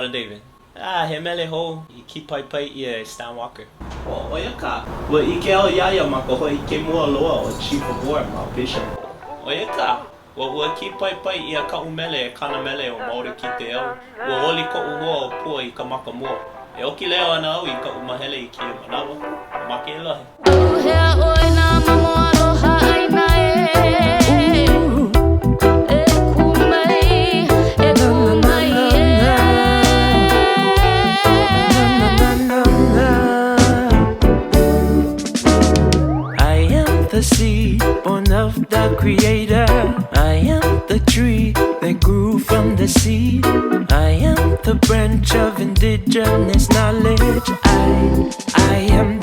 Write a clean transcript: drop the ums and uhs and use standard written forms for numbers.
Shout out David. He mele ho I ki pai I Stan Walker. O ia ka. Wa I ke au iaia ma ko hoi ke mua loa o Chief of War ma Bishop. O ia ka. Wa ki pai I a ka umele kana mele o Maori ki te au. Wa oli ko uho o pua I ka maka mua. E oki leo ana au I ka umahele I ki manawa. Ma ke lohe. Hea oi nā mamo aloha aina e. E kumei, e kumei I am the seed born of the Creator. I am the tree that grew from the seed. I am the branch of indigenous knowledge. I am